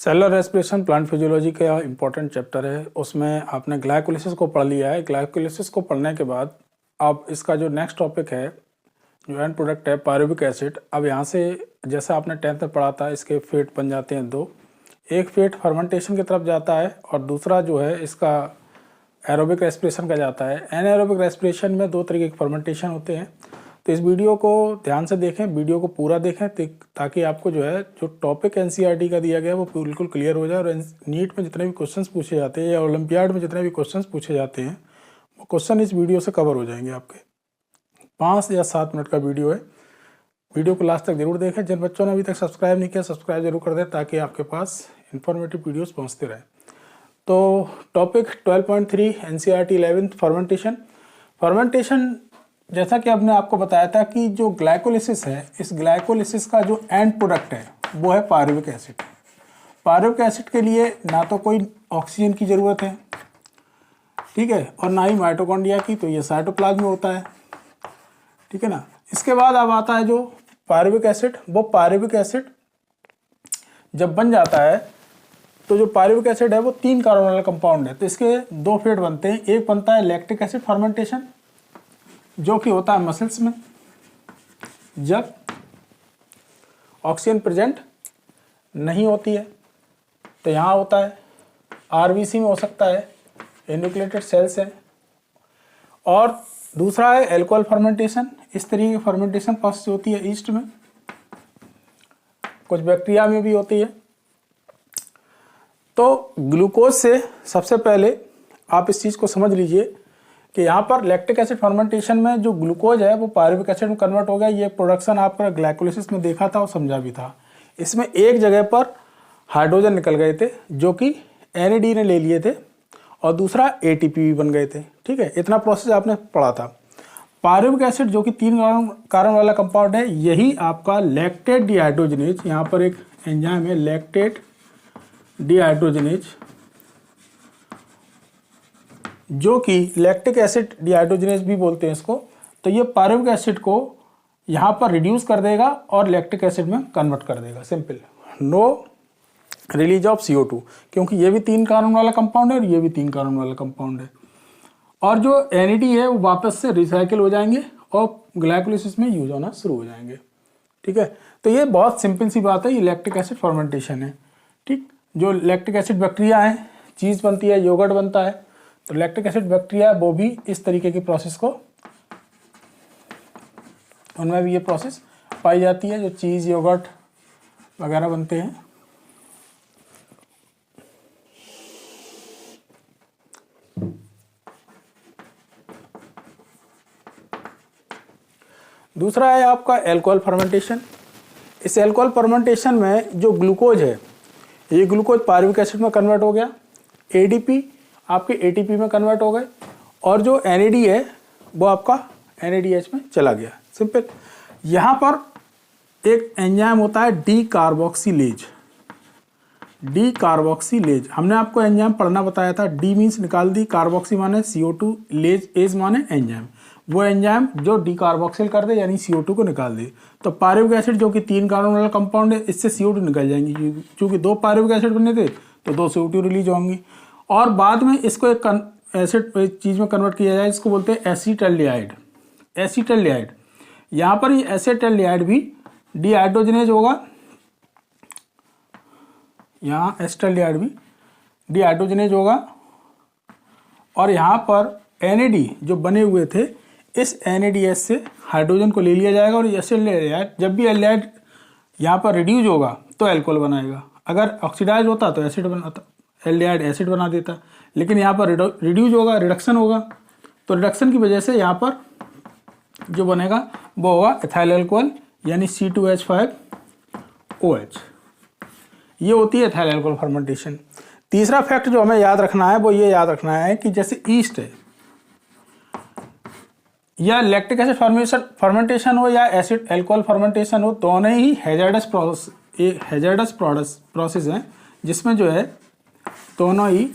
Cellular respiration plant physiology का important chapter है। उसमें आपने ग्लाइकोलिसिस को पढ़ लिया है। ग्लाइकोलिसिस को पढ़ने के बाद अब इसका जो नेक्स्ट टॉपिक है, जो एंड प्रोडक्ट है पायरुविक एसिड। अब यहाँ से जैसा आपने 10th में पढ़ा था, इसके फेट बन जाते हैं दो। एक फेट फर्मेंटेशन की तरफ जाता है और दूसरा जो है इसका एरोबिक रेस्पिरेशन का जाता है। एनाएरोबिक रेस्पिरेशन में दो तरीके के फर्मेंटेशन होते हैं। तो इस वीडियो को ध्यान से देखें, वीडियो को पूरा देखें ताकि आपको जो है जो टॉपिक एनसीईआरटी का दिया गया है वो बिल्कुल क्लियर हो जाए। और नीट में जितने भी क्वेश्चंस पूछे जाते हैं या ओलंपियाड में जितने भी क्वेश्चंस पूछे जाते हैं वो क्वेश्चन इस वीडियो से कवर हो जाएंगे। आपके 5 या 7 मिनट का वीडियो है। वीडियो को लास्ट तक जरूर देखें। जिन बच्चों ने अभी तक सब्सक्राइब नहीं किया, सब्सक्राइब जरूर कर दें ताकि आपके पास इंफॉर्मेटिव वीडियोज़ पहुँचते रहें। तो टॉपिक 12.3 एनसीईआरटी 11th फर्मेंटेशन। जैसा कि आपने आपको बताया था कि जो ग्लाइकोलिसिस है, इस ग्लाइकोलिसिस का जो एंड प्रोडक्ट है वो है पायरुविक एसिड। पायरुविक एसिड के लिए ना तो कोई ऑक्सीजन की ज़रूरत है, ठीक है, और ना ही माइटोकॉन्ड्रिया की, तो ये साइटोप्लाज्म में होता है, ठीक है ना। इसके बाद अब आता है जो पायरुविक एसिड। वो पायरुविक एसिड जब बन जाता है तो जो पायरुविक एसिड है वो 3 कार्बन वाला कंपाउंड है। तो इसके 2 फेट बनते हैं। एक बनता है लैक्टिक एसिड फर्मेंटेशन, जो कि होता है मसल्स में जब ऑक्सीजन प्रेजेंट नहीं होती है। तो यहाँ होता है, आरबीसी में हो सकता है, एन्यूक्लिएटेड सेल्स है। और दूसरा है एल्कोहल फर्मेंटेशन। इस तरीके की फर्मेंटेशन प्रोसेस होती है ईस्ट में, कुछ बैक्टीरिया में भी होती है। तो ग्लूकोज से सबसे पहले आप इस चीज़ को समझ लीजिए कि यहाँ पर लैक्टिक एसिड फर्मेंटेशन में जो ग्लूकोज है वो पायरुविक एसिड में कन्वर्ट हो गया। ये प्रोडक्शन आपका ग्लाइकोलिसिस में देखा था और समझा भी था। इसमें एक जगह पर हाइड्रोजन निकल गए थे जो कि NAD ने ले लिए थे, और दूसरा ATP भी बन गए थे, ठीक है। इतना प्रोसेस आपने पढ़ा था। पायरुविक एसिड जो कि 3 कार्बन वाला कंपाउंड है, यही आपका लैक्टेट डिहाइड्रोजनेज, यहाँ पर एक एंजाइम है लैक्टेट डिहाइड्रोजनेज, जो कि लैक्टिक एसिड डिहाइड्रोजनेज भी बोलते हैं इसको। तो ये पायरुविक एसिड को यहाँ पर रिड्यूस कर देगा और लैक्टिक एसिड में कन्वर्ट कर देगा। Simple, no release of CO2, क्योंकि ये भी 3 कार्बन वाला कंपाउंड है और ये भी 3 कार्बन वाला कंपाउंड है। और जो NAD है वो वापस से रिसाइकिल हो जाएंगे और ग्लाइकोलिसिस में यूज होना शुरू हो जाएंगे, ठीक है। तो ये बहुत सिंपल सी बात है, ये लैक्टिक एसिड फर्मेंटेशन है, ठीक। जो लैक्टिक एसिड बैक्टीरिया है, चीज़ बनती है, योगर्ट बनता है, तो लैक्टिक एसिड बैक्टीरिया वो भी इस तरीके की प्रोसेस को, उनमें भी ये प्रोसेस पाई जाती है, जो चीज़ योगर्ट वगैरह बनते हैं। दूसरा है आपका एल्कोहल फर्मेंटेशन। इस एल्कोहल फर्मेंटेशन में जो ग्लूकोज है, ये ग्लूकोज पायरुविक एसिड में कन्वर्ट हो गया, ADP आपके ATP में कन्वर्ट हो गए, और जो NAD है वो आपका NADH में चला गया। सिंपल। यहाँ पर एक एंजाइम होता है डीकार्बोक्सिलेज। डीकार्बोक्सिलेज हमने आपको एंजाइम पढ़ना बताया था। डी मीन्स निकाल दी, कार्बोक्सी माने CO2, लेज एज माने एंजाइम। वो एंजाइम जो डीकार्बोक्सिल कर दे यानी CO2 को निकाल दे। तो पायरुविक एसिड जो कि 3 कार्बन वाला कंपाउंड है, इससे CO2 निकल जाएंगी, क्योंकि 2 पायरुविक एसिड बने थे तो 2 CO2 रिलीज होंगी। और बाद में इसको एक एसिड चीज़ में कन्वर्ट किया जाए, इसको बोलते हैं एसीटल्डिहाइड। एसीटल्डिहाइड, यहाँ पर ये एसीटल्डिहाइड भी डिहाइड्रोजनेज होगा, यहाँ एसीटल्डिहाइड भी डिहाइड्रोजनेज होगा। और यहाँ पर NAD जो बने हुए थे, इस NADH से हाइड्रोजन को ले लिया जाएगा, और एसिटल्डिहाइड जब भी एल्डिहाइड यहाँ पर रिड्यूज होगा तो एल्कोहल बनाएगा। अगर ऑक्सीडाइज होता तो एसिड बनाता, एल्डिहाइड एसिड बना देता। लेकिन यहाँ पर रिड्यूज होगा, रिडक्शन होगा, तो रिडक्शन की वजह से यहाँ पर जो बनेगा वो होगा एथाइल अल्कोहल यानी C2H5OH। ये होती है एथाइल अल्कोहल फर्मेंटेशन। तीसरा फैक्ट जो हमें याद रखना है वो ये याद रखना है कि जैसे ईस्ट है या लैक्टिक एसिड फर्मेंटेशन हो या एसिड अल्कोहल फर्मेंटेशन हो, दोनों ही हैजार्डस प्रोसेस हैं, जिसमें जो है दोनों ही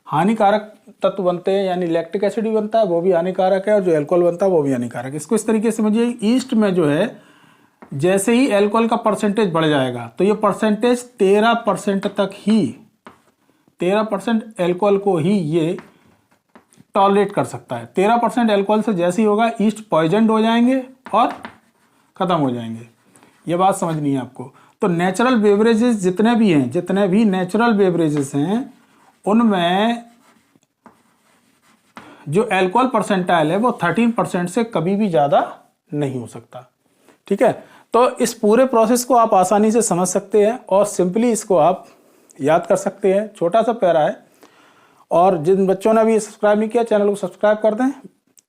हानिकारक तत्व बनते हैं। यानी लैक्टिक एसिड भी बनता है वो भी हानिकारक है, और जो अल्कोहल बनता है वो भी हानिकारक है। इसको इस तरीके से समझिए, ईस्ट में जो है जैसे ही अल्कोहल का परसेंटेज बढ़ जाएगा तो ये परसेंटेज 13% तक ही, 13% अल्कोहल को ही ये टॉलरेट कर सकता है। 13% अल्कोहल से जैसे ही होगा ईस्ट पॉइजनड हो जाएंगे और ख़त्म हो जाएंगे। ये बात समझनी है आपको। तो नेचुरल बेवरेजेस जितने भी हैं, जितने भी नेचुरल बेवरेजेस हैं, उनमें जो अल्कोहल परसेंटाइल है वो 13% से कभी भी ज़्यादा नहीं हो सकता। ठीक है, तो इस पूरे प्रोसेस को आप आसानी से समझ सकते हैं और सिंपली इसको आप याद कर सकते हैं। छोटा सा पैरा है, और जिन बच्चों ने अभी सब्सक्राइब नहीं किया चैनल को सब्सक्राइब कर दें।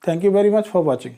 Thank you very much for watching.